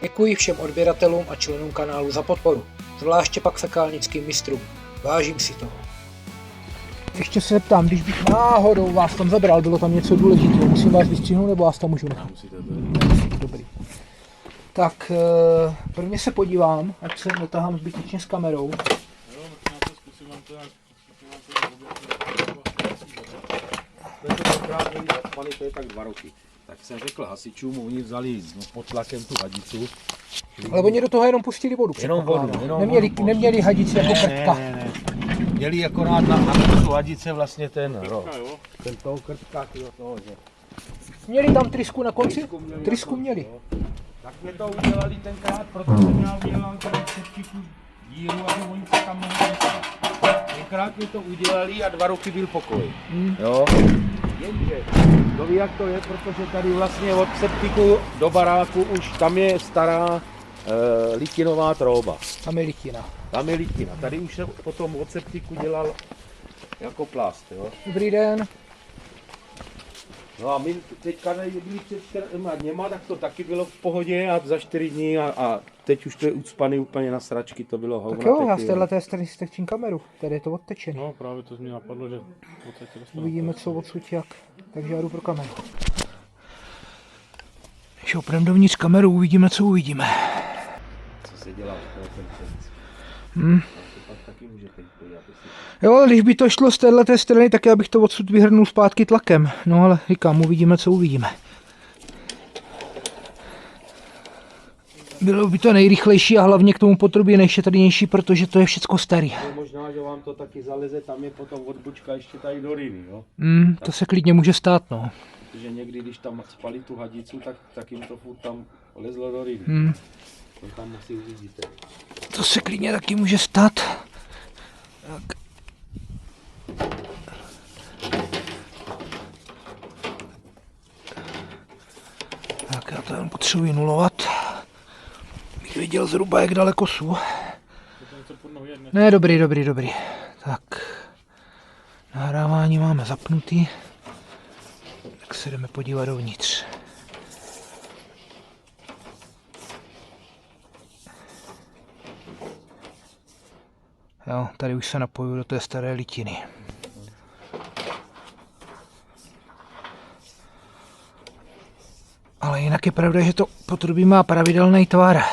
Děkuji všem odběratelům a členům kanálu za podporu, zvláště pak fekálnickým mistrům. Vážím si toho. Ještě se ptám, když bych náhodou vás tam zabral, bylo tam něco důležitého, musím vás vystřihnout nebo vás tam můžu nechat? Dobrý. Tak prvně se podívám, ať se netahám zbytečně s kamerou. To je tak 2 roky. Tak jsem řekl hasičům, oni vzali pod tlakem tu hadicu. Ale oni do toho jenom pustili vodu. Jenom vodu. Neměli hadici jako krtka. Ne. Měli akorát na tu hadice vlastně ten toho krtka, toho, že. Měli tam trysku na konci? Trysku měli. Tak mě to udělali tenkrát, protože já udělal tady předtiku díru, aby oni se tam mohli dostat. Tenkrát mi to udělali a 2 roky byl pokoj. Jo? Jenže, to ví jak to je, protože tady vlastně od septiku do baráku už tam je stará litinová trouba. Tam je litina. Tam je litina. Tady už se potom od septiku dělal jako plast. Jo? Dobrý den. No a my teďka byli před 4 dněma, tak to taky bylo v pohodě a za 4 dní a teď už to je ucpaný úplně na sračky, to bylo hovno. Tak jo, já z téhleté strany si strčím kameru, tady je to odtečený. No právě to mě napadlo, že odsaď dostanu. Uvidíme, co odsud jak, takže já jdu pro kameru. Když opravdu dovnitř kameru, uvidíme, co uvidíme. Co se dělá ten před? Taky můžete jít, Jo, ale když by to šlo z téhleté strany, tak já bych to odsud vyhrnul zpátky tlakem. No ale říkám, uvidíme, co uvidíme. Bylo by to nejrychlejší a hlavně k tomu potrubí nejšetrnější, protože to je všecko starý. Možná, že vám to taky zaleze, tam je potom odbočka ještě tady do rýny, jo? To se klidně může stát, no. Protože někdy, když tam spali tu hadicu, tak jim to furt tam lezlo do rýny. To tam asi uvidíte. To se klidně taky může stát. Tak. Tak já to jen potřebuji nulovat. Bych viděl zhruba, jak daleko jsou. Ne, dobrý. Tak. Nahrávání máme zapnutý. Tak se jdeme podívat dovnitř. Jo, tady už se napojuju do té staré litiny. Ale jinak je pravda, že to potrubí má pravidelný tvar.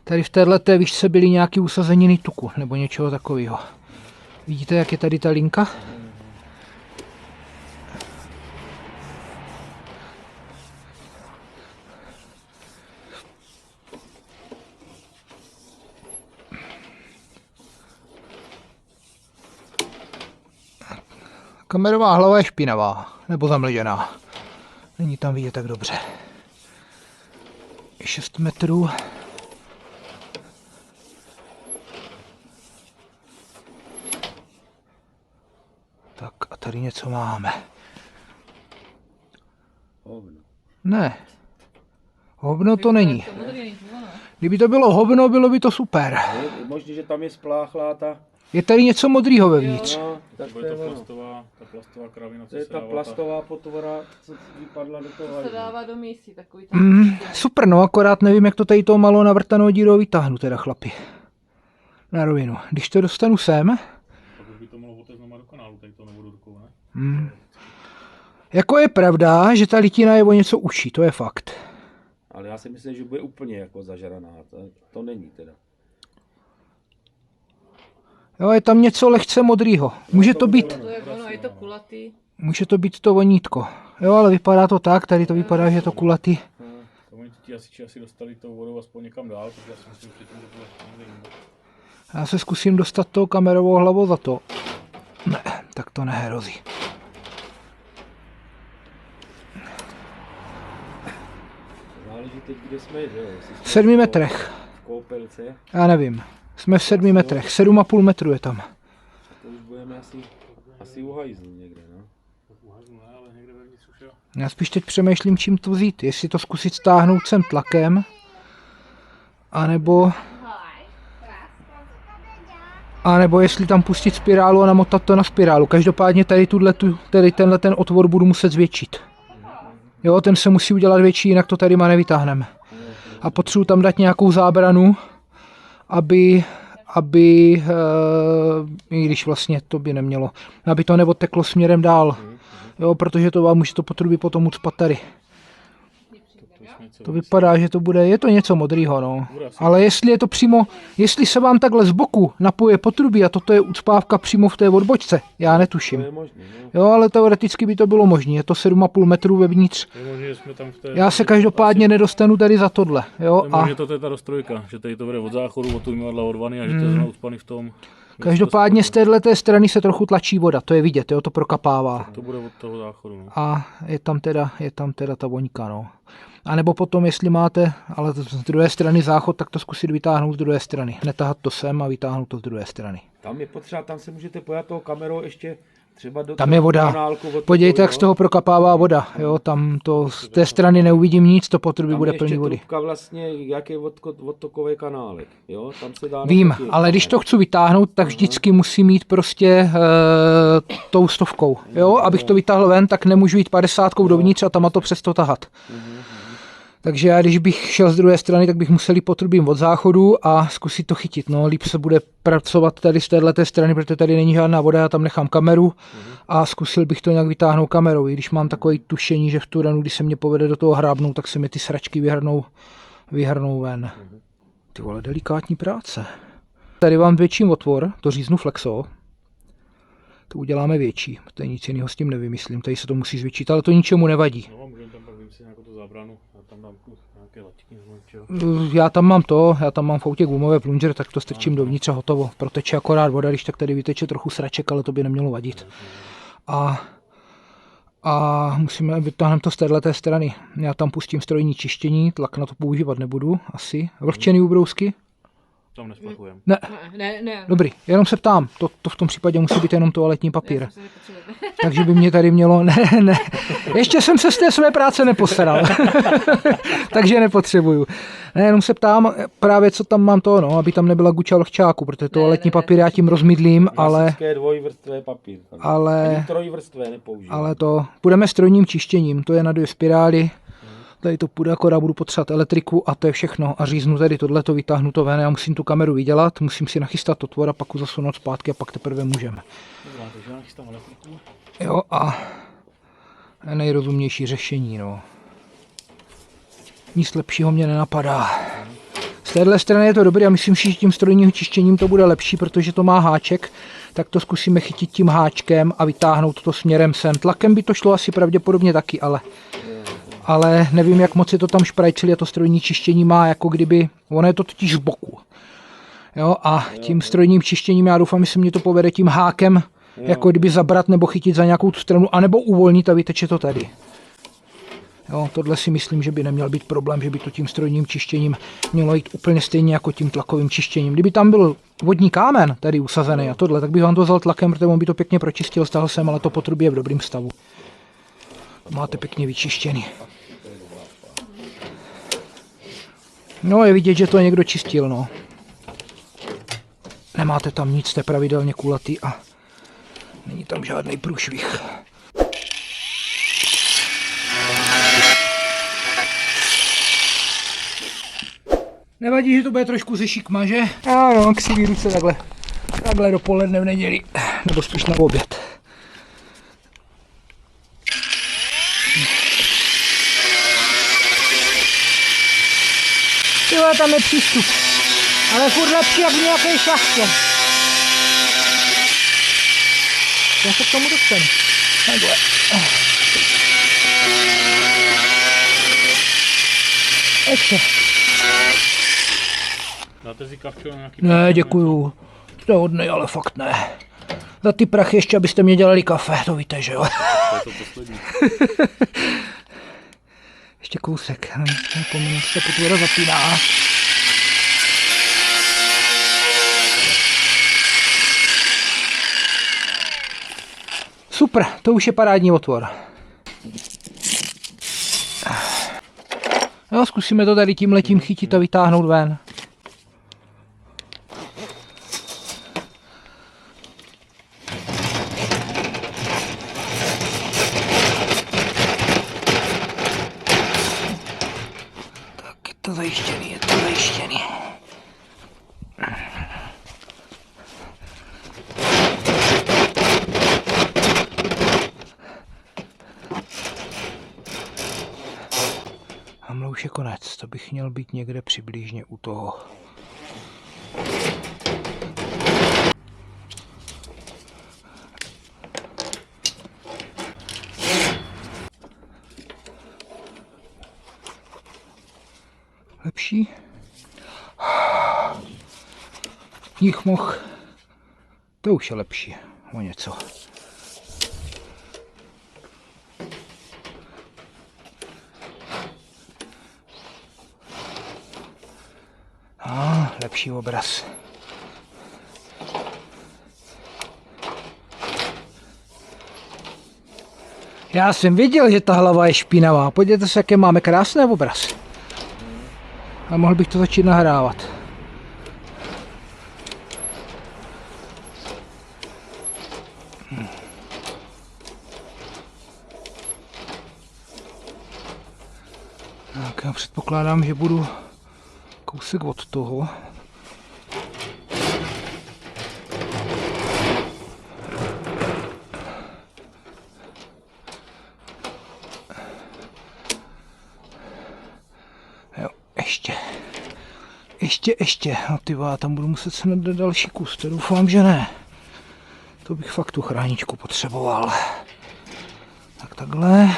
Tady v této výšce byly nějaké usazeniny tuku nebo něčeho takového. Vidíte, jak je tady ta linka? Kamerová hlava je špinavá, nebo zamlžená. Není tam vidět tak dobře. 6 metrů. Tak a tady něco máme. Hovno. Ne. Hovno to není. Kdyby to bylo hovno, bylo by to super. Je možný, že tam je spláchlá ta... Je tady něco modrýho vevnitř. No, tak To je ta plastová kravina, co to je se ta dává plastová potvora, co vypadla do toho. To se dává do mísí, takový Super, no, akorát nevím, jak to tady toho malo navrtanou dírou vytáhnu, teda chlapi. Na rovinu. Když to dostanu sem, Tak už by to mohlo otec do kanálu, tady to nebudu rukou, ne? jako je pravda, že ta litina je o něco uší, to je fakt. Ale já si myslím, že bude úplně jako zažraná, to není teda. Jo, je tam něco lehce modrýho. Může to být, To je ono, je to kulatý. může to být to vonítko. Jo, ale vypadá to tak, tady to vypadá, že je to kulatý. To oni ti asi dostali tou vodou aspoň někam dál, protože já si myslím, že to bylo někde jinde. Já se zkusím dostat tou kamerovou hlavou za to. Ne, tak to nehrozí. Záleží teď, kde jsme, že jo? V 7 metrech. V koupelce, Já nevím. Jsme v 7 metrech. 7,5 metru je tam. to už budeme asi u hajzlu někde, no. Ne, ale někde vevnitř už jo. Já spíš teď přemýšlím, čím to vzít. Jestli to zkusit stáhnout sem tlakem, anebo jestli tam pustit spirálu a namotat to na spirálu. Každopádně tady tenhle ten otvor budu muset zvětšit. Jo, ten se musí udělat větší, jinak to tady má nevytáhneme. a potřebuji tam dát nějakou zábranu, aby i když vlastně to by nemělo, aby to neodteklo směrem dál, jo, protože to vám může to potrubí potom ucpat tady. To vypadá, že to bude, je to něco modrýho, no. Ale jestli je to přímo, jestli se vám takhle z boku napoje potrubí a toto je ucpávka přímo v té odbočce, já netuším. Jo, ale teoreticky by to bylo možné, je to 7,5 metrů vevnitř. Já se každopádně nedostanu tady za tohle, jo. A že to je ta roztrojka, že tady to bude od záchodu, od umyvadla, od vany a že to je znovu ucpaný v tom. Každopádně z této strany se trochu tlačí voda, to je vidět, jo, to prokapává. To bude od toho záchodu, no. A je tam teda ta voňka, no. A nebo potom, jestli máte, ale z druhé strany záchod, tak to zkusit vytáhnout z druhé strany. Netahat to sem a vytáhnout to z druhé strany. Tam je potřeba, tam se můžete pojat toho kamerou ještě třeba do tam je voda. Kanálku, Podívejte, jak z toho prokapává voda. Jo, tam to z té strany neuvidím nic, to potrubí bude plný vody. Tam je vlastně, jak je odtokový kanálek. Jo, tam se dá vím, ale když to chci vytáhnout, tak vždycky musím mít prostě tou 100. Jo, abych to vytáhl ven, tak nemůžu jít 50 dovnitř a tam to přes to tahat. Takže já, když bych šel z druhé strany, tak bych musel jít potrubím od záchodu a zkusit to chytit. No, líp se bude pracovat tady z téhleté strany, protože tady není žádná voda, já tam nechám kameru a zkusil bych to nějak vytáhnout kamerou. I když mám takové tušení, že v tu ranu, když se mě povede do toho hrábnout, tak se mi ty sračky vyhrnou ven. Ty vole, delikátní práce. Tady mám větší otvor, to říznu flexo. To uděláme větší, to je nic jiného s tím nevymyslím, tady se to musí zvětšit, ale to ničemu nevadí. No, můžeme tam pak vymyslet nějakou tu zábranu, já tam dám nějaké laťky. Já tam mám v autě gumové plunger, tak to strčím dovnitř a hotovo. Proteče akorát voda, když tak tady vyteče trochu sraček, ale to by nemělo vadit. A musíme vytáhnout to z téhleté strany. Já tam pustím strojní čištění, tlak na to používat nebudu, asi. Vlhčený ubrousky? Tam nesplachujeme. Ne. Dobrý, jenom se ptám, to v tom případě musí být jenom toaletní papír. Takže by mě tady mělo, ne. Ještě jsem se z té své práce nepostaral. Takže nepotřebuju. Ne, jenom se ptám právě, co tam mám to, no, aby tam nebyla guča vlhčáku, protože toaletní papír já tím rozmydlím, ale... dvojvrstvé papír. Ani trojvrstvé nepoužívám. Ale to, půjdeme strojním čištěním, to je na 2 spirály. Tady to půjde, akorát budu potřebovat elektriku a to je všechno. A říznu tady tohleto, vytáhnu to ven, já musím tu kameru vydělat, musím si nachystat otvor a pak ho zasunout zpátky a pak teprve můžeme. Jo a nejrozumnější řešení, no. Nic lepšího mě nenapadá. Z téhle strany je to dobré a myslím si, že tím strojním čištěním to bude lepší, protože to má háček, tak to zkusíme chytit tím háčkem a vytáhnout to směrem sem. Tlakem by to šlo asi pravděpodobně taky, ale nevím, jak moc je to tam šprajcili a to strojní čištění má, jako kdyby, ono je to totiž v boku. Jo, a tím strojním čištěním já doufám, že se mě to povede tím hákem, jako kdyby zabrat nebo chytit za nějakou tu stranu, anebo uvolnit a vyteče to tady. Jo, tohle si myslím, že by neměl být problém, že by to tím strojním čištěním mělo jít úplně stejně jako tím tlakovým čištěním. Kdyby tam byl vodní kámen tady usazený a tohle, tak bych vám to vzal tlakem, protože on by to pěkně pročistil, stáhl jsem, ale to potrubí je v dobrém stavu. Máte pěkně vyčištěný. No, je vidět, že to někdo čistil, no. Nemáte tam nic, jste pravidelně kulatý a není tam žádný průšvih. Nevadí, že to bude trošku ze šikma, že? Ano, křivý ruce takhle dopoledne v neděli, nebo spíš na oběd. Tyhle, tam je přístup, ale furt lepší jak v nějaké šachtě. Já se k tomu dostanu. Takhle. Ještě. Dáte si kavčo na nějaký... Ne, děkuju. To je hodnej, ale fakt ne. Za ty prachy ještě, abyste mě dělali kafe, to víte, že jo? To je to poslední. Ještě kousek, nepomenu, se potvora zapíná. Super, to už je parádní otvor. Jo, zkusíme to tady tímhletím chytit a vytáhnout ven. to zajištěný, je to zajištěný. Tamhle už je konec, to bych měl být někde přibližně u toho. Lepší? Jich mohl. To už je lepší. O něco. Lepší obraz. Já jsem viděl, že ta hlava je špinavá. Podívejte se, jaké máme krásný obraz. A mohl bych to začít nahrávat. Tak já předpokládám, že budu kousek od toho. Jo, ještě. No ty vole, tam budu muset se nadat další kus, to doufám, že ne. To bych fakt tu chráničku potřeboval. Tak takhle.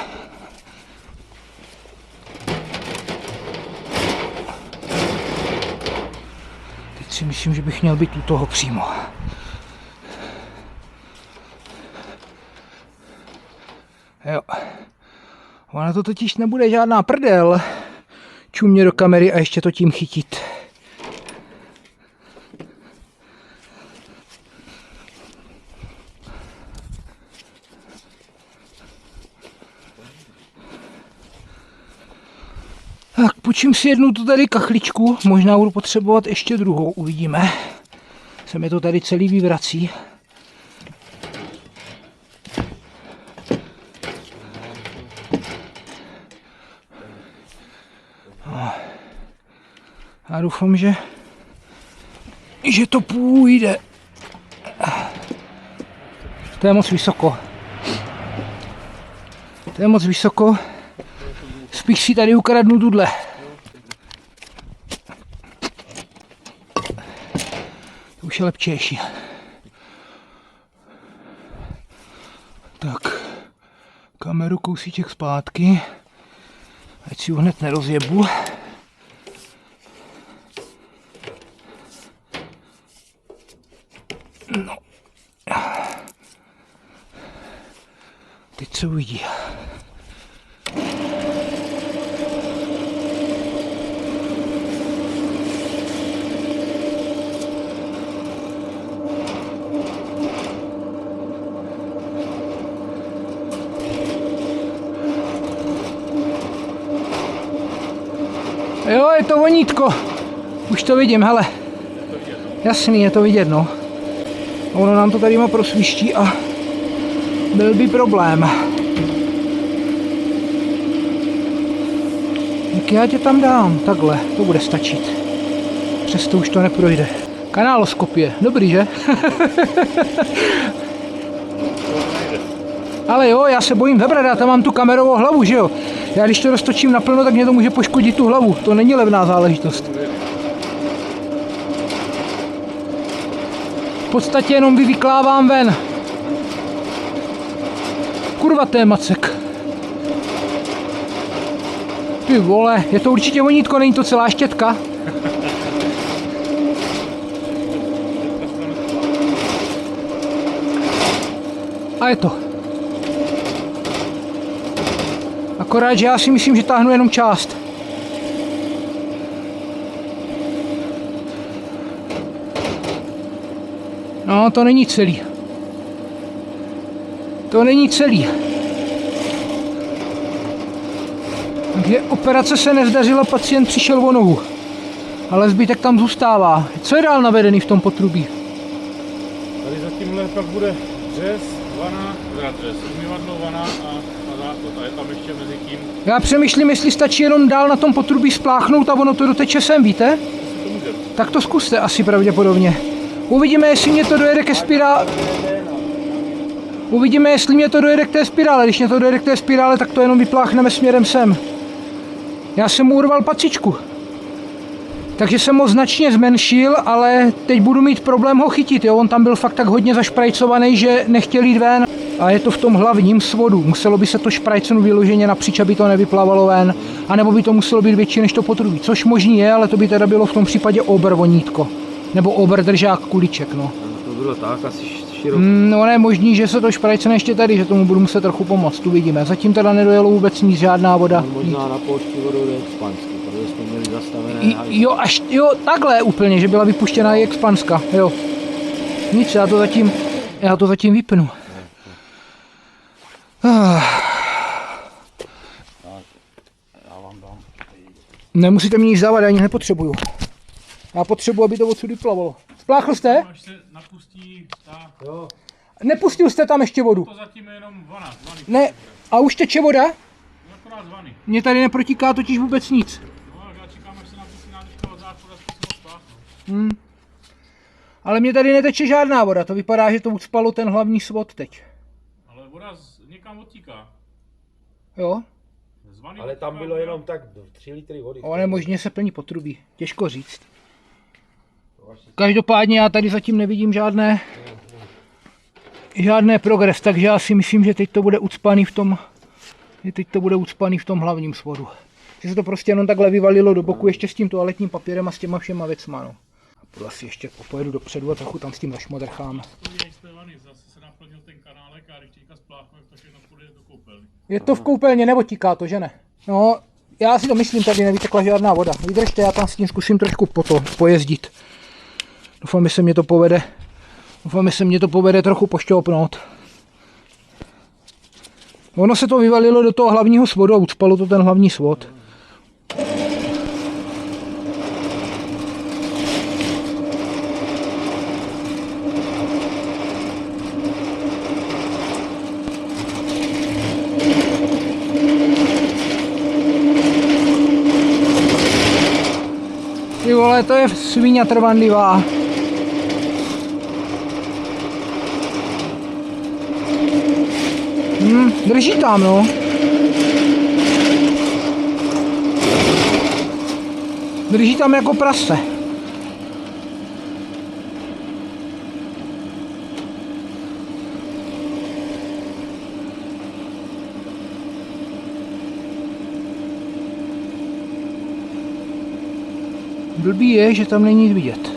Teď si myslím, že bych měl být u toho přímo. Jo. Ona to totiž nebude žádná prdel. Čumě do kamery a ještě to tím chytit. Tak, počím si jednu tu tady kachličku, možná budu potřebovat ještě druhou, uvidíme. Se mi to tady celý vyvrací. Já doufám, že to půjde. To je moc vysoko. To je moc vysoko. Spíš si tady ukradnu tudle. To už je lepčejší. Tak, kameru kousíček zpátky. Ať si ji hned nerozjebu. No. Teď se uvidí. Jo, je to vonítko. Už to vidím, hele. Jasný, je to vidět, no. Ono nám to tady má prosviští a byl by problém. Jak já tě tam dám? Takhle, to bude stačit. Přesto už to neprojde. Kanáloskopie, dobrý, že? Ale jo, já se bojím vybrat, já tam mám tu kamerovou hlavu, že jo? Já když to roztočím naplno, tak mě to může poškodit tu hlavu. To není levná záležitost. V podstatě jenom vyklávám ven. Kurva, to je macek. Ty vole, je to určitě vonítko, není to celá štětka. A je to. Akorát, že já si myslím, že táhnu jenom část. No, to není celý. To není celý. Takže operace se nezdařila, pacient přišel o nohu. Ale zbytek tam zůstává. Co je dál navedený v tom potrubí? Tady za tímhle pak bude dřez, vana, umyvadlo, vana a a je tam ještě mezi tím, Já přemýšlím, jestli stačí jenom dál na tom potrubí spláchnout a ono to doteče sem, víte? to může. Tak to zkuste asi pravděpodobně. Uvidíme, jestli mě to dojede ke spirále. Uvidíme, jestli mě to dojede k té spirále. Když mě to dojede k té spirále, tak to jenom vypláchneme směrem sem. Já jsem mu urval patřičku. Takže jsem ho značně zmenšil, ale teď budu mít problém ho chytit. Jo? On tam byl fakt tak hodně zašprajcovaný, že nechtěl jít ven. A je to v tom hlavním svodu. Muselo by se to šprajcnout vyloženě napříč, aby to nevyplavalo ven. A nebo by to muselo být větší než to potrubí. Což možný je, ale to by teda bylo v tom případě voňítko. Nebo držák kuliček. No. To bylo tak asi široké. No ne, možný, že se to šprajcne ještě tady, že tomu budu muset trochu pomoct. Uvidíme. Zatím teda nedojelo vůbec nic, žádná voda. Možná na poušti vodou do Expansky, protože jsme měli zastavené hajzly. Jo, takhle úplně, že byla vypuštěná i Expanska, jo. Nic, já to zatím vypnu. Já vám dám. Nemusíte mi nic dávat, já nic nepotřebuju. Já potřebuji, aby to odsud vyplavalo. Spláchl jste? Až se napustí ta... Jo, Nepustil jste tam ještě vodu? To zatím je jenom vana. Ne, a už teče voda? Akorát zvany. Mně tady neprotíká totiž vůbec nic. No, já čekám, až se napustí nádržka od záchoda, zkusím ho spláchnout. Ale mně tady neteče žádná voda, to vypadá, že to ucpalo ten hlavní svod teď. Ale voda někam odtíká. Jo? Zvany ale tam odtíká bylo voda. jenom tak 3 litry vody. Ale možně se plní potrubí, těžko říct. Každopádně já tady zatím nevidím žádné progres, takže já si myslím, že teď to bude ucpaný v tom hlavním svodu. Že se to prostě jenom takhle vyvalilo do boku ještě s tím toaletním papírem a s těma všema věcma. No. A asi ještě pojedu dopředu a trochu tam s tím zašmodrchám. Z té vany zase se naplnil ten kanálek a když teďka spláchnu, tak to všechno půjde do koupelny. Je to v koupelně, nebo tíká to, že ne? No, já si to myslím, tady nevytekla žádná voda. Vydržte, já tam s tím zkusím trošku pojezdit. Doufám, že se mě to povede trochu pošťoupnout. Ono se to vyvalilo do toho hlavního svodu a ucpalo to ten hlavní svod. Ty vole, to je svině trvanlivá. Drží tam, no. Drží tam jako prase. Blbý je, že tam není nic vidět.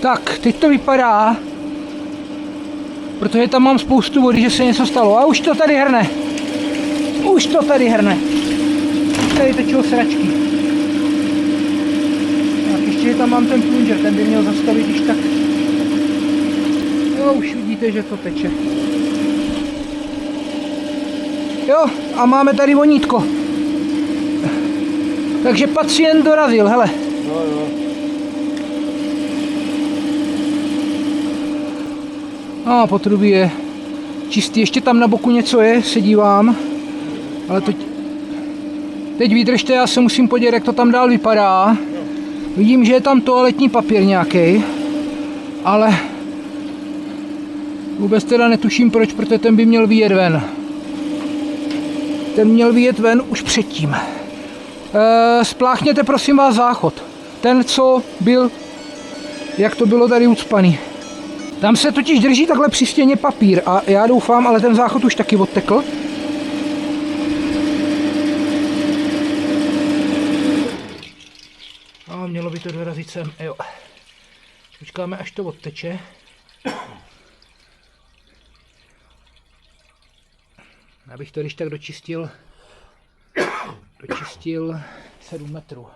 Tak, teď to vypadá, protože tam mám spoustu vody, že se něco stalo. A už to tady hrne. Už tady tečou sračky. Tak ještě tam mám ten plunger, ten by měl zastavit, když tak. Jo, už vidíte, že to teče. Jo, a máme tady vonítko. Takže pacient dorazil, hele. Jo. A potrubí je čistý, ještě tam na boku něco je, se dívám, ale teď vydržte, já se musím podívat, jak to tam dál vypadá. Vidím, že je tam toaletní papír nějaký, ale vůbec teda netuším proč, protože ten by měl vyjet ven. Ten měl vyjet ven už předtím. Spláchněte prosím vás záchod, ten co byl, jak to bylo tady ucpaný. Tam se totiž drží takhle při stěně papír a já doufám, ale ten záchod už taky odtekl. A mělo by to dorazit sem, jo. Počkáme, až to odteče. Abych to když tak dočistil 7 metrů.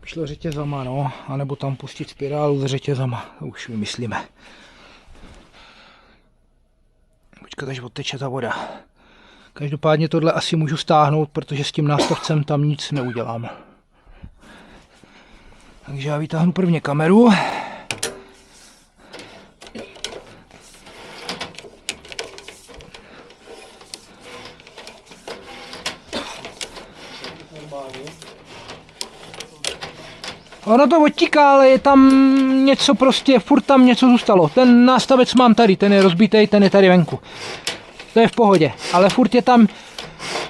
šlo řetězama, no, anebo tam pustit spirálu s řetězama, to už vymyslíme. Počkat, až odteče ta voda. Každopádně tohle asi můžu stáhnout, protože s tím nástavcem tam nic neudělám. Takže já vytáhnu prvně kameru. Ono to odtíká, ale je tam něco prostě, furt tam něco zůstalo. Ten nástavec mám tady, ten je rozbitý, ten je tady venku. To je v pohodě, ale furt je tam,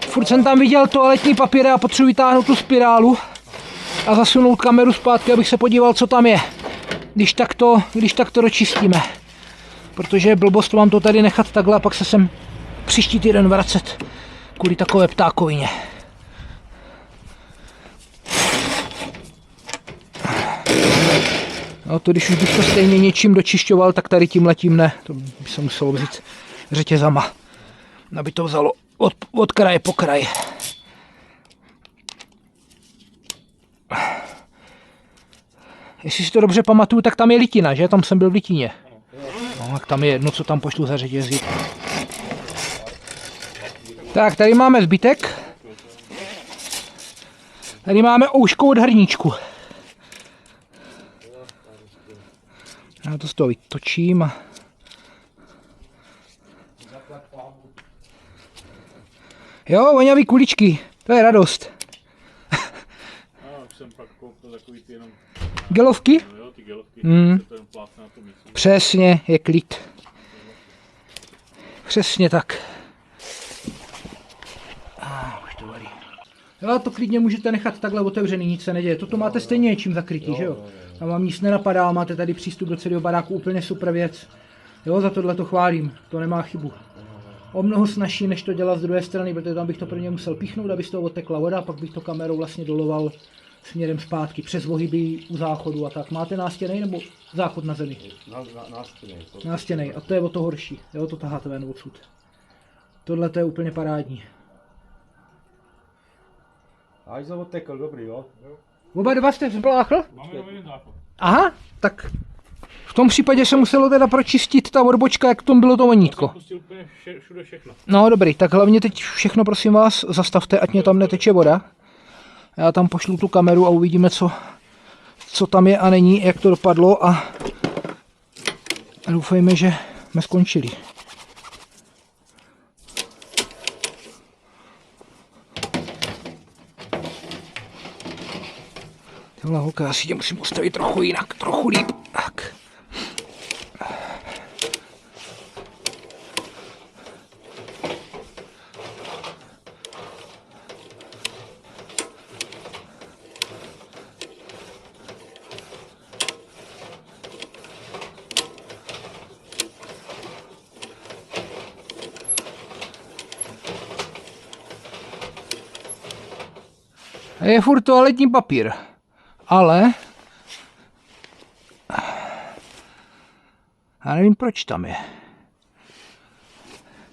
furt jsem tam viděl toaletní papír a potřebuji vytáhnout tu spirálu a zasunout kameru zpátky, abych se podíval, co tam je. Když tak to dočistíme. Protože je blbost vám to tady nechat takhle a pak se sem příští týden vracet kvůli takové ptákovině. No to když už bych to stejně něčím dočišťoval, tak tady tímhletím ne. To by se muselo vzít řetězama, aby to vzalo od kraje po kraj. Jestli si to dobře pamatuju, tak tam je litina, že? Tam jsem byl v litině. No, tak tam je jedno, co tam pošlu za řetězí. Tak, tady máme zbytek. Tady máme ouško od hrníčku. Já to z toho vytočím. Jo, voňavý kuličky, to je radost. Už jsem pak koupil takový ty jenom... Gelovky? No jo, ty gelovky, to jenom plátne na to místě. Přesně, je klid. Přesně tak. Už to varí. Jo, to klidně můžete nechat takhle otevřený, nic se neděje. Toto máte stejně něčím zakrytý, že jo? Tam vám nic nenapadá, máte tady přístup do celého baráku, úplně super věc. Jo, za tohle to chválím, to nemá chybu. O mnoho snazší, než to dělat z druhé strany, protože tam bych to prvně musel píchnout, aby z toho odtekla voda, pak bych to kamerou vlastně doloval směrem zpátky, přes ohyby u záchodu a tak. Máte nástěnej nebo záchod na zemi? Nástěnej. A to je o to horší, jo, to taháte ven odsud. Tohle to je úplně parádní. Až to odtekl, dobrý, jo? Oba dva jste vzbláchl? Máme jenom jeden záchod. Aha, tak v tom případě se muselo teda pročistit ta odbočka, jak v tom bylo to vonítko. Pustil úplně všude všechno. No dobrý, tak hlavně teď všechno prosím vás zastavte, ať mě tam neteče voda. Já tam pošlu tu kameru a uvidíme, co tam je a není, jak to dopadlo a doufejme, že jsme skončili. Tohle holka, já si tě musím ustavit trochu jinak, trochu líp. Tak. Je furt toaletní papír, ale já nevím, proč tam je.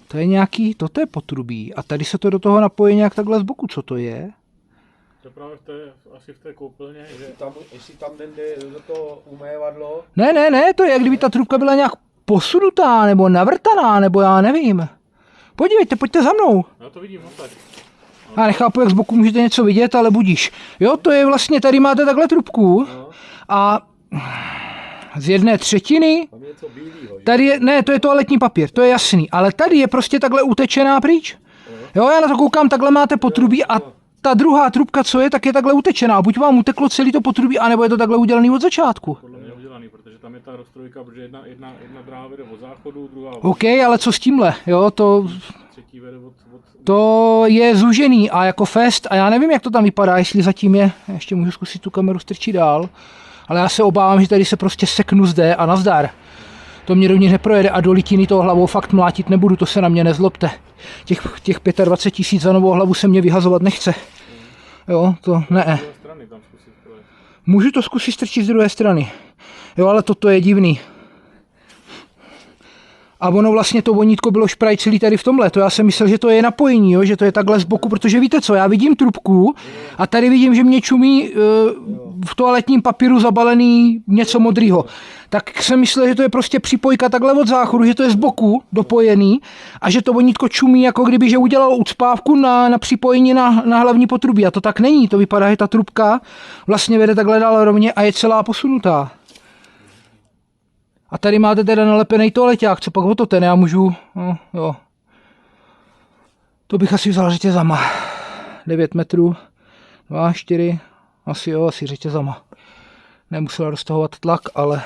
To je nějaký, toto je potrubí a tady se to do toho napojí nějak takhle z boku, co to je? To právě asi v té koupelně, že... Jestli tam jde do toho umévadlo. Ne, to je, jak kdyby ta trubka byla nějak posunutá, nebo navrtaná, nebo já nevím. Podívejte, pojďte za mnou. Já to vidím, no tak. Já nechápu, jak z boku můžete něco vidět, ale budíš. Jo, to je vlastně, tady máte takhle trubku a z 1/3, tady je, ne, to je toaletní papír, to je jasný, ale tady je prostě takhle utečená pryč. Jo, já na to koukám, takhle máte potrubí a ta druhá trubka, co je, tak je takhle utečená. Buď vám uteklo celý to potrubí, anebo je to takhle udělaný od začátku. Podle mě udělaný, protože tam je ta roztrojka, protože jedna dráha vede od záchodu, druhá od... OK, ale co s tímhle, jo, Třetí vede od... To je zúžený a jako fest a já nevím, jak to tam vypadá, jestli zatím je, ještě můžu zkusit tu kameru strčit dál, ale já se obávám, že tady se prostě seknu zde a nazdar. To mě rovněž neprojede a do litiny toho hlavou fakt mlátit nebudu, to se na mě nezlobte. Těch 25 000 za novou hlavu se mě vyhazovat nechce. Jo, to ne. Můžu to zkusit strčit z druhé strany. Jo, ale toto je divný. A ono vlastně to vonítko bylo šprajcilý tady v tomhle. To já jsem myslel, že to je napojení, jo? Že to je takhle z boku, protože víte co, já vidím trubku a tady vidím, že mě čumí v toaletním papíru zabalený něco modrýho. Tak jsem myslel, že to je prostě připojka takhle od záchodu, že to je z boku dopojený a že to vonítko čumí, jako kdyby že udělalo ucpávku na připojení na hlavní potrubí. A to tak není, to vypadá, že ta trubka vlastně vede takhle dál rovně a je celá posunutá. A tady máte teda nalepený toaleťák, co pak o to ten, já můžu, no jo. To bych asi vzal řetězama. 9 metrů, 2, 4, asi řetězama. Nemusela roztahovat tlak, ale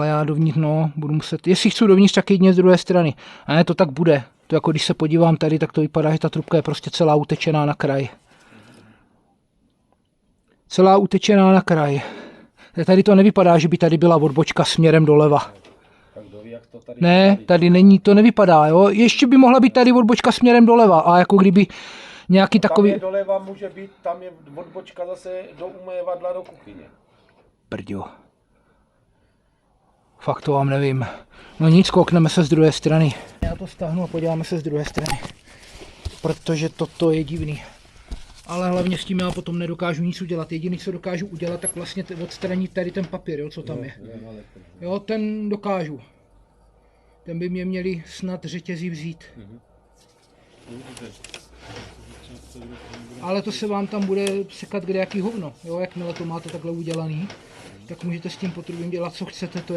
já dovnitř, no, budu muset, jestli chci dovnitř, tak jedině z druhé strany. A ne, to tak bude. To jako když se podívám tady, tak to vypadá, že ta trubka je prostě celá utečená na kraj. Celá utečená na kraj. Tady to nevypadá, že by tady byla odbočka směrem doleva. Ne, tady není, to nevypadá, jo. Ještě by mohla být tady odbočka směrem doleva, a jako kdyby nějaký takový... Tam je doleva může být, tam je odbočka zase do umývadla do kuchyně. Prďo. Fakt to vám nevím. No nic, koukneme se z druhé strany. Já to stáhnu a podíváme se z druhé strany. Protože toto je divný. Ale hlavně s tím já potom nedokážu nic udělat. Jediné, co dokážu udělat, tak vlastně odstranit tady ten papír, jo, co tam je. Jo, ten dokážu. Ten by mě měli snad řetězy vzít. Ale to se vám tam bude sekat kdejaký hovno. Jo, jakmile to máte takhle udělaný, tak můžete s tím potrubím dělat, co chcete. To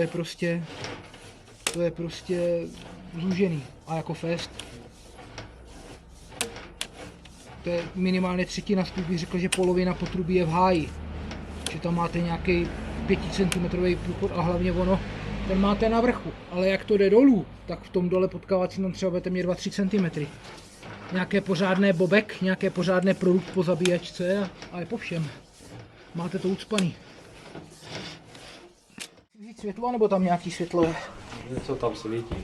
je prostě zúžený. A jako fest. To je minimálně třetina, spíš bych řekl, že polovina potrubí je v háji. Že tam máte nějaký 5 cm průchod a hlavně ono, ten máte na vrchu. Ale jak to jde dolů, tak v tom dole potkávacím tam třeba budete mít 2-3 cm. Nějaké pořádné bobek, nějaké pořádné produkt po zabíjačce a je po všem. Máte to ucpaný. Vzít světlo, nebo tam nějaký světlo je? Něco tam svítí.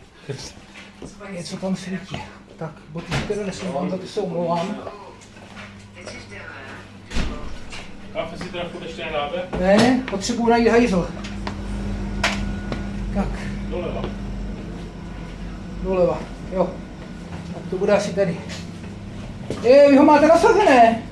Něco tam svítí. Tak, boty které nesmívám, za to se omlouvám. Kafe si teda furt ještě nehráte? Ne, potřebuji najít hajzl. Tak. Doleva. Doleva, jo. Tak to bude asi tady. Vy ho máte nasazené.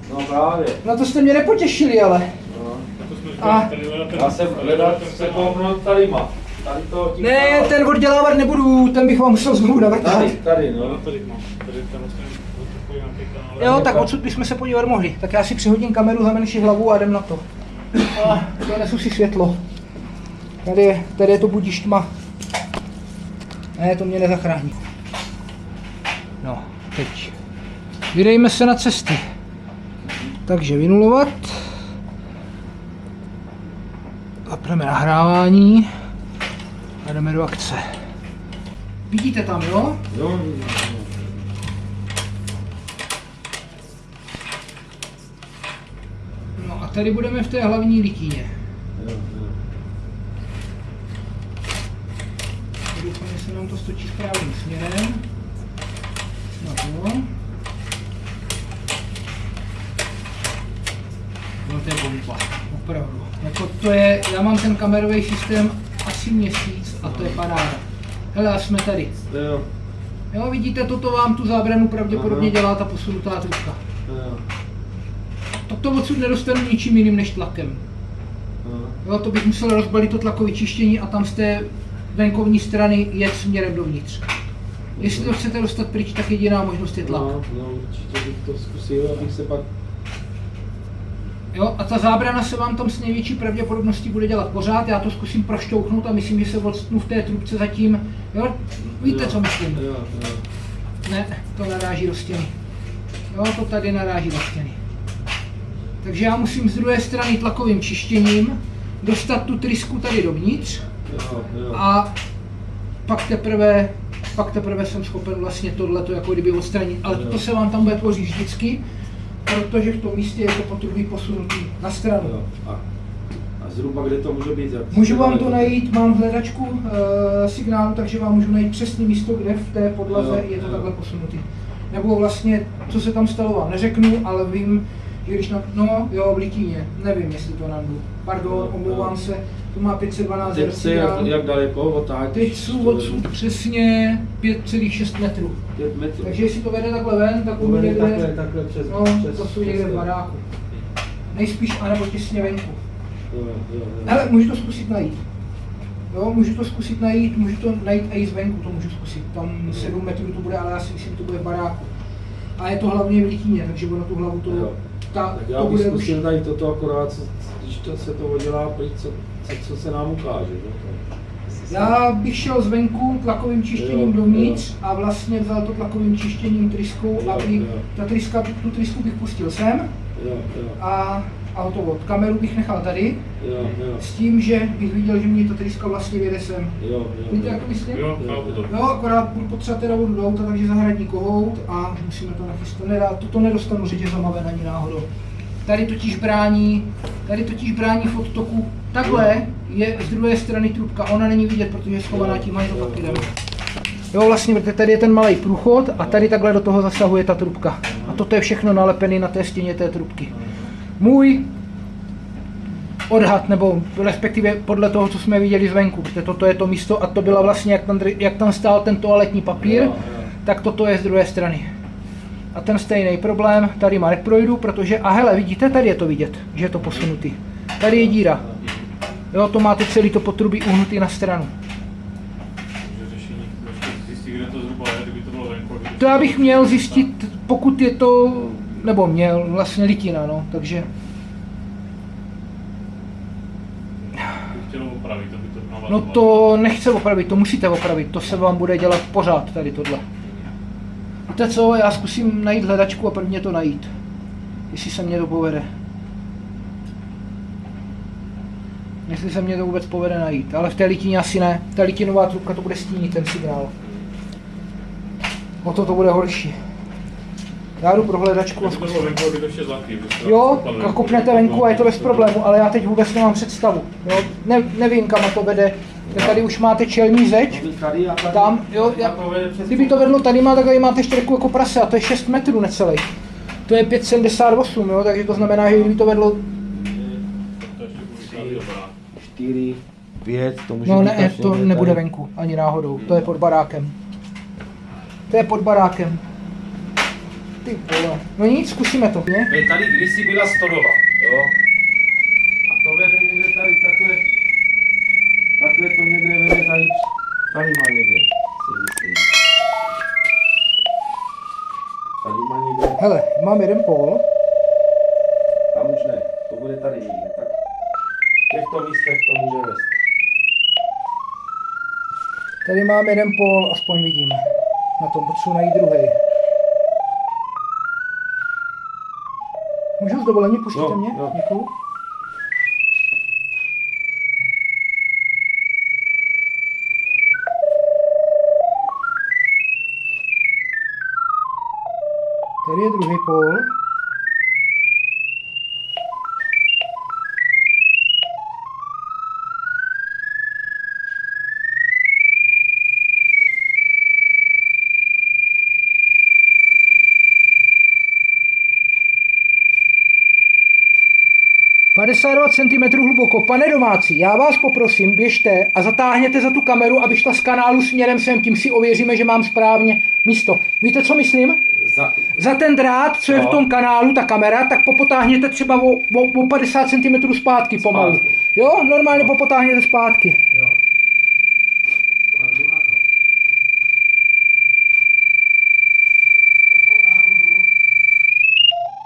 No právě. Na to jste mě nepotěšili, ale. No. To jsme A- říkali, tady hledat ten... Já jsem hledal, se kouknout tady má. Tady to tím Ne, ten oddělávat nebudu, ten bych vám musel znovu navrtat. Tady, No, no. tady mám. Tady ten vlastně takový nějaký kanál. Jo, tak odsud bychom se podívat mohli. Tak já si přihodím kameru za menší hlavu a jdem na to. A donesu si světlo. Tady je to budíš tma. Ne, to mě nezachrání. No, teď. Vydejme se na cesty. Takže vynulovat. Zapneme nahrávání. A jdeme do akce. Vidíte tam, jo? Jo. No a tady budeme v té hlavní litíně. Doufám, že se nám to stočí správným směrem. No to. No to je bomba, opravdu. Jako to je, já mám ten kamerový systém asi měsíc a to je paráda. Hele, a jsme tady. Jo. Jo, vidíte, toto vám tu zábranu pravděpodobně dělá ta posunutá trubka. Jo. Tak to odsud nedostanu ničím jiným než tlakem. Jo, to bych musel rozbalit to tlakové čištění a tam z té venkovní strany jet směrem dovnitř. Jestli to chcete dostat pryč, tak jediná možnost je tlak. No, určitě bych to zkusil, abych se pak... Jo, a ta zábrana se vám tam s největší pravděpodobností bude dělat pořád, já to zkusím prošťouchnout a myslím, že se odstnu v té trubce zatím, jo, víte, co myslím? Jo. Ne, to naráží do stěny. Jo, to tady naráží do stěny. Takže já musím z druhé strany tlakovým čištěním dostat tu trysku tady dovnitř a pak teprve jsem schopen vlastně tohleto jako kdyby odstranit. Ale to se vám tam bude tvořit vždycky, protože v tom místě je to potrubí posunutý na stranu. Jo. A zhruba kde to může být? Můžu vám to najít, mám hledačku signálu, takže vám můžu najít přesné místo, kde v té podlaze je to takhle posunutý. Nebo vlastně, co se tam stalo, vám neřeknu, ale vím, že když no jo, v Litíně, nevím, jestli to nandu. Pardon, omlouvám se, to má 512 Teď jsi jak daleko odtáď? Teď jsou odsud přesně 5,6 metrů. 5 metrů. Takže jestli to vede takhle ven, tak on někde, takhle přes, no, to jsou někde v baráku. Nejspíš anebo těsně venku. Jo. Hele, můžu to zkusit najít. Jo, můžu to zkusit najít, můžu to najít i zvenku, to můžu zkusit. Tam 7 metrů to bude, ale já si myslím, že to bude v baráku. A je to hlavně v Litíně, takže ono tu hlavu to, tak já to bych bude zkusil najít toto akorát, když to se to udělá, co se nám ukáže. No? Já bych šel zvenku tlakovým čištěním Jo, dovnitř a vlastně vzal to tlakovým čištěním tryskou a Jo. tu trysku bych pustil sem a hotovo. Kameru bych nechal tady Jo. s tím, že bych viděl, že mě ta tryska vlastně vyjede sem. Jo. Víte, jak to myslím? Jo, chápu to. Jo, akorát budu potřebovat teda vodu do auta, takže zahradní kohout a musíme to nachystat. Toto nedostanu řetězama ven ani náhodou. Tady totiž brání fototoku. Takhle je z druhé strany trubka, ona není vidět, protože je schovaná tím hydropapírem. Jo, vlastně, protože tady je ten malý průchod a tady takhle do toho zasahuje ta trubka. A toto je všechno nalepené na té stěně té trubky. Můj odhad, nebo respektive podle toho, co jsme viděli zvenku, protože toto je to místo a to byla vlastně, jak tam stál ten toaletní papír, tak toto je z druhé strany. A ten stejný problém, tady má neprojdu, protože, a hele, vidíte, tady je to vidět, že je to posunutý. Tady je díra. Jo, to máte celý to potrubí uhnutý na stranu. Takže řešení, zjistit, kde to zhruba je, kdyby to bylo venku. To já bych měl zjistit, pokud je to, nebo měl, vlastně Litina, no, takže... Bych chtěl opravit, aby to navazovalo. No to nechce opravit, to musíte opravit, to se vám bude dělat pořád, tady tohle. Víte co, já zkusím najít hledačku a prvně to najít, jestli se mně to povede. Jestli se mně to vůbec povede najít, ale v té Litíně asi ne, ta litinová trubka to bude stínit ten signál. O to bude horší. Já jdu pro hledačku a Kdyby to bylo venku, aby to ještě zlatý. jo, kopnete venku a je to bez problému, ale já teď vůbec nemám představu. Jo? Nevím, kam to vede. Tady už máte čelní zeď. Tam, jo, kdyby to vedlo tady, tak tady máte štěrku jako prase a to je 6 metrů necelý. To je 5,78, jo, takže to znamená, že kdyby to vedlo... 4, 5, to může No být ne, až to někde nebude tady. venku, ani náhodou, to je pod barákem. To je pod barákem. Ty vole. No nic, zkusíme to, ne? Tady kdysi byla stodova, jo? A to vede někde tady takhle to někde vede tady má někde, si myslím. Tady má někde, Hele, mám jeden pól. tam už ne, to bude tady někde, tak v těchto místech to může vést. Tady mám jeden pól, aspoň vidím. Na tom potřebuji najít druhý. Můžu s dovolením, pustíte Jo, mě? jo. Děkuju. Tady je druhý pól. ...52 cm hluboko. Pane domácí, já vás poprosím, běžte a zatáhněte za tu kameru, aby šla z kanálu směrem sem, tím si ověříme, že mám správně místo. Víte, co myslím? Za ten drát, co je v tom kanálu, ta kamera, tak popotáhněte třeba o 50 cm zpátky pomalu. Jo, normálně popotáhněte zpátky.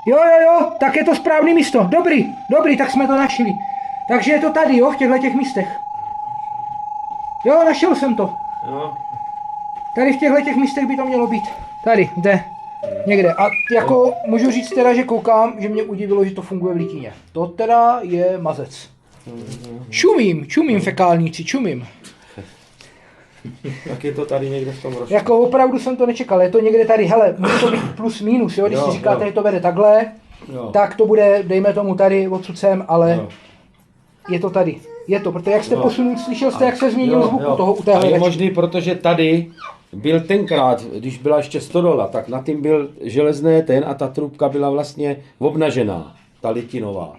Jo, tak je to správný místo. Dobrý, tak jsme to našli. Takže je to tady, jo, v těchto místech. Jo, našel jsem to. Jo. Tady v těchto místech by to mělo být. Tady, jde. Někde. A jako můžu říct teda, že koukám, že mě udivilo, že to funguje v Litíně. To teda je mazec. Čumím fekálníci, čumím. Tak je to tady někde v tom rožku. Jako opravdu jsem to nečekal, je to někde tady, hele, může to být plus minus, jo, když si říkáte, že to vede takhle, tak to bude, dejme tomu tady odsud sem, ale je to tady. Je to, protože jak jste posunul, slyšel jste, jak se změnil zvuk u toho, u té A je hledačky. možný, protože tady byl tenkrát, když byla ještě stodola, tak na tím byl železný ten a ta trubka byla vlastně obnažená, ta litinová.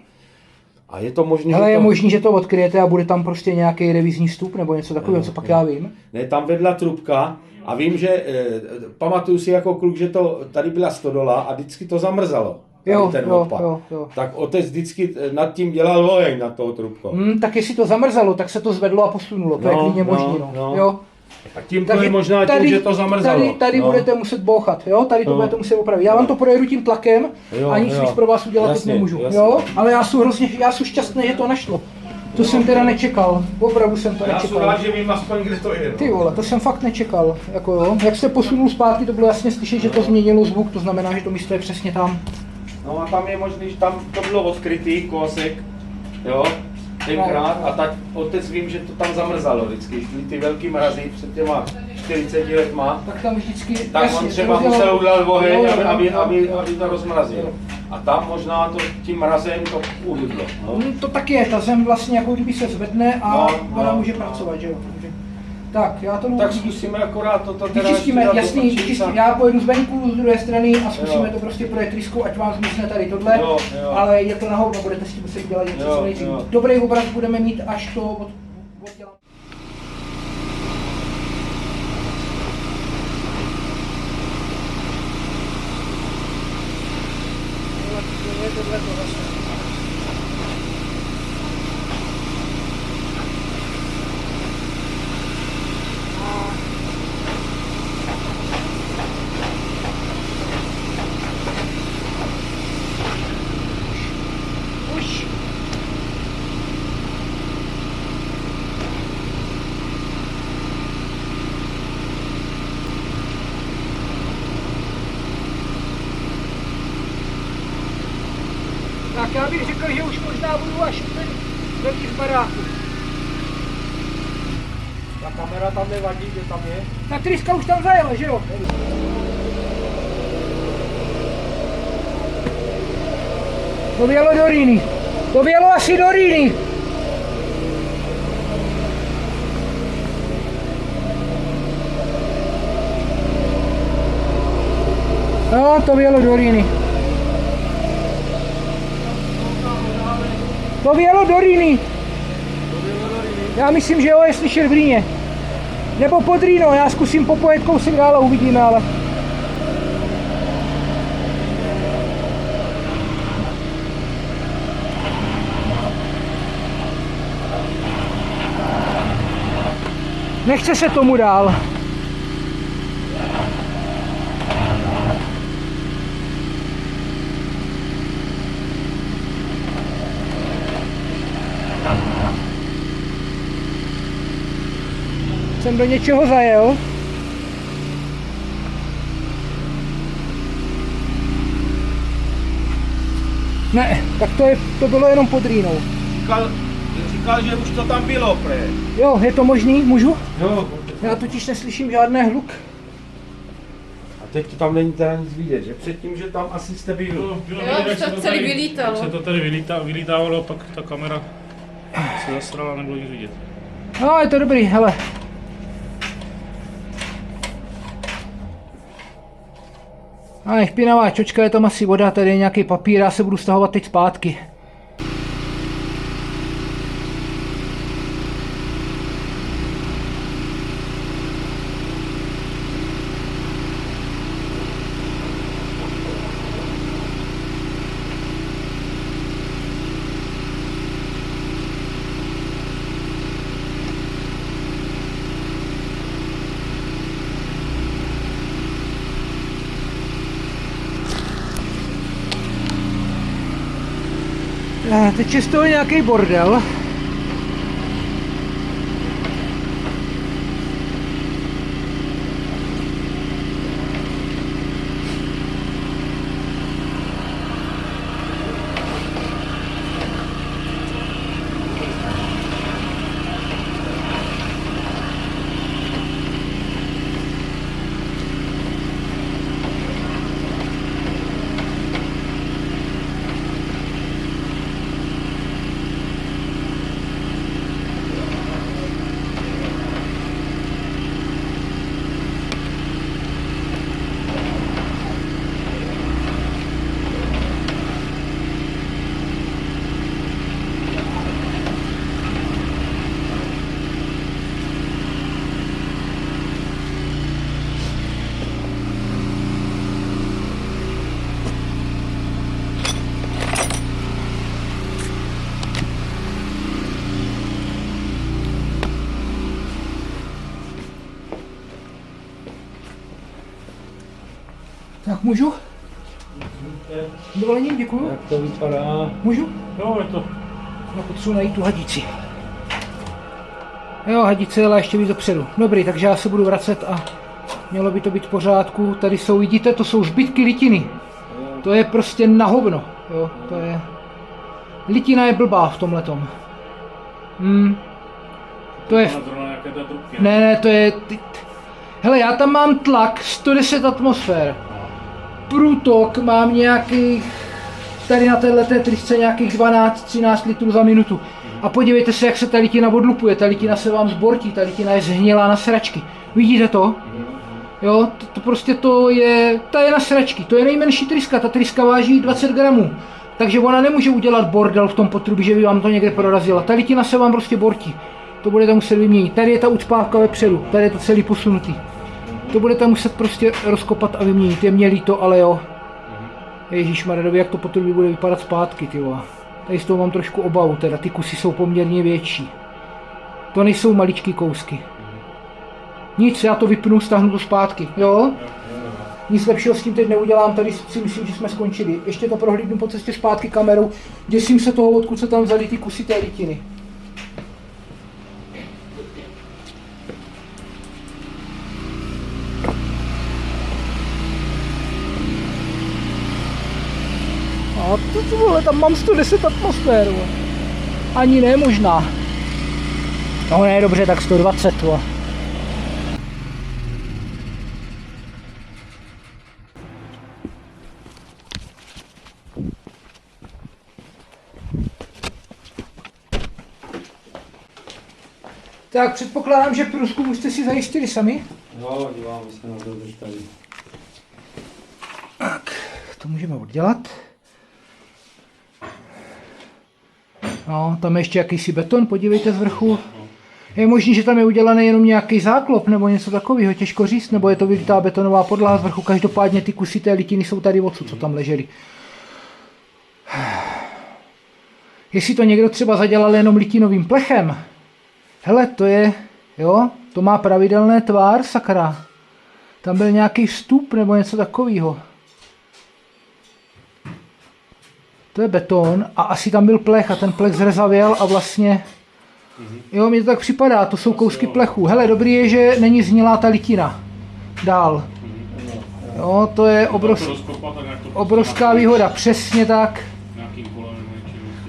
A je to možné, Ale že je to... možný, že to odkryjete a bude tam prostě nějaký revizní vstup nebo něco takového, co pak já vím. Ne, tam vedla trubka a vím, že pamatuju si jako kluk, že to tady byla stodola a vždycky to zamrzalo. Ten odpad. Jo. Tak otec vždycky nad tím dělal oheň na toho trubko. Tak jestli to zamrzalo, tak se to zvedlo a posunulo, to je klidně možný. No. Jo. A tím to je možná tím, že to zamrzalo. Tady budete muset bouchat, jo? Tady to budete muset opravit. Já vám to projedu tím tlakem a nic víc pro vás udělat teď nemůžu. Jo? Ale já jsem šťastný, že to našlo. To jsem teda nečekal, opravdu jsem to Já nečekal. jsem rád, že vím aspoň, kde to je. Ty vole, to jsem fakt nečekal. Jako jo. Jak se posunul zpátky, to bylo jasně slyšet, že to změnilo zvuk, to znamená, že to místo je přesně tam. No a tam je možný, že tam to bylo odkrytý kousek, jo, tenkrát a tak otec vím, že to tam zamrzalo vždycky, ty velký mrazy před těma 40 letma, Tak tam vždycky... tak on třeba musel udělat oheň, aby to rozmrazil. A tam možná to tím mrazem to uhydlo. No. To tak je, ta zem vlastně jako kdyby se zvedne a ona může pracovat, že jo. Tak, já to Tak zkusíme akorát toto teda vyčistíme, ještě jasný, vyčistíme. Já pojedu zvenku z druhé strany a zkusíme to prostě projet tryskou, ať vám zmysne tady tohle, Jo. ale je to na hovno, budete s tím muset dělat něco co nejdřív. Dobrý obraz budeme mít, až to odděláme. Tak já bych řekl, že už možná budu až v baráku. Ta kamera tam nevadí, že tam je? Ta tryska už tam zajela, že jo? To vyjelo do Rýny. To vyjelo asi do Rýny. No, to vyjelo do Rýny. To vyjelo do Rýny. Já myslím, že jo, je slyšet v Rýně. Nebo pod Rýnou, já zkusím popojet kousek dál a uvidíme, ale... Nechce se tomu dál. Jsem do něčeho zajel. Ne, tak to bylo jenom pod Rýnou. Říkal, že už to tam bylo, pre. Jo, je to možný? Můžu? Jo. Já totiž neslyším žádný hluk. A teď to tam není teda nic vidět, že předtím, že tam asi jste byl. Bylo Jo, vidět, už to celý vylítalo. Jak se to tady vylítávalo, pak ta kamera se zasrala, nebylo nic vidět. No, je to dobrý, hele. A špinavá čočka, je tam asi voda, tady je nějaký papír, já se budu stahovat teď zpátky. Teď je z toho nějaký bordel. Tak můžu? Dovolením, děkuju. Jak to vypadá? Můžu? Jo, je to. No, potřebuji najít tu hadici. Jo, hadice jela ještě víc dopředu. Dobrý, takže já se budu vracet a mělo by to být v pořádku. Tady jsou, vidíte, to jsou zbytky litiny. To je prostě na hovno. Jo, to je... Litina je blbá v tomhletom. To je... Ne, to je... Hele, já tam mám tlak 110 atmosfér. Průtok mám nějakých... Tady na této trysce nějakých 12-13 litrů za minutu. A podívejte se, jak se ta litina odlupuje. Ta litina se vám zbortí, ta litina je zhnilá na sračky. Vidíte to? Jo, to prostě to je... Ta je na sračky, to je nejmenší tryska, ta tryska váží 20 gramů. Takže ona nemůže udělat bordel v tom potrubí, že by vám to někde prorazila. Ta litina se vám prostě bortí. To budete muset vyměnit. Tady je ta ucpávka vepředu, tady je to celý posunutý. To budete muset prostě rozkopat a vyměnit. Je mě líto, ale jo. Ježišmarja, jak to potrubí bude vypadat zpátky, ty vole. Tady z toho mám trošku obavu, teda ty kusy jsou poměrně větší. To nejsou maličký kousky. Nic, já to vypnu, stáhnu to zpátky, jo? Nic lepšího s tím teď neudělám, tady si myslím, že jsme skončili. Ještě to prohlídnu po cestě zpátky kamerou. Děsím se toho, odkud se tam vzali ty kusy té litiny. A to vole, tam mám 110 atmosfér. Ani ne možná. No ne, dobře, tak 120. Vole. Tak předpokládám, že průzkum už jste si zajistili sami. Jo, díváme se na to tady. Tak, to můžeme oddělat. No, tam je ještě jakýsi beton, podívejte z vrchu. Je možné, že tam je udělaný jenom nějaký záklop nebo něco takového, těžko říct, nebo je to vylitá betonová podlaha z vrchu. Každopádně ty kusy té litiny jsou tady odsud, co tam ležely. Jestli to někdo třeba zadělal jenom litinovým plechem, hele, to je, jo, to má pravidelné tvár, sakra. Tam byl nějaký vstup nebo něco takového. To je beton a asi tam byl plech a ten plech zrezavěl a vlastně, jo, mně to tak připadá, to jsou kousky plechu. Hele, dobrý je, že není zhnilá ta litina. Dál. Jo, to je obrovská výhoda, přesně tak.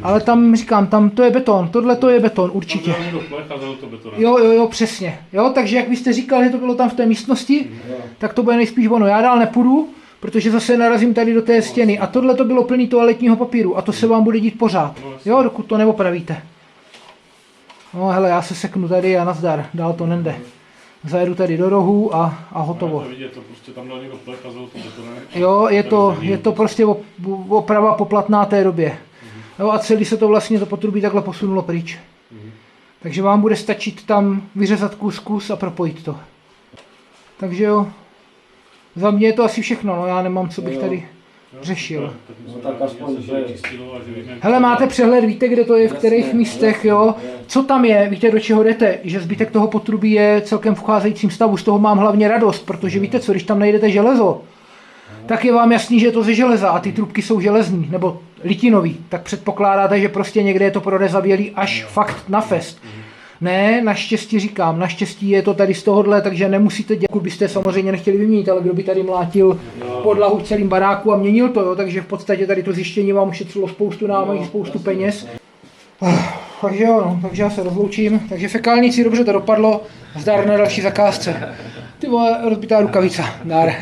Ale tam říkám, tam to je beton, tohle to je beton, určitě. Jo, přesně. Jo, takže jak vy jste říkal, že to bylo tam v té místnosti, tak to bude nejspíš ono. Já dál nepůjdu, protože zase narazím tady do té stěny. A tohle to bylo plný toaletního papíru a to se vám bude dít pořád. Jo, dokud to neopravíte. No hele, já se seknu tady a nazdar, dál to nende. Zajedu tady do rohu a hotovo. Jo, je to prostě oprava poplatná té době. Jo, a celý se to vlastně to potrubí takhle posunulo pryč. Takže vám bude stačit tam vyřezat kus a propojit to. Takže jo, za mě je to asi všechno, no já nemám, co bych tady řešil. Hele, máte přehled, víte, kde to je, v kterých místech, jo? Co tam je, víte, do čeho jdete, že zbytek toho potrubí je celkem v ucházejícím stavu, z toho mám hlavně radost, protože víte co, když tam najdete železo, tak je vám jasný, že je to ze železa a ty trubky jsou železní, nebo litinový, tak předpokládáte, že prostě někde je to prorezavělý až fakt na fest. Ne, naštěstí říkám, naštěstí je to tady z tohohle, takže nemusíte dělat, pokud byste samozřejmě nechtěli vyměnit, ale kdo by tady mlátil podlahu v celém baráku a měnil to, jo, takže v podstatě tady to zjištění vám ušetřilo spoustu námaží, spoustu peněz. Takže jo, no, takže já se rozloučím, takže fekálnici, dobře to dopadlo, zdar na další zakázce. Ty vole, rozbitá rukavice, dár.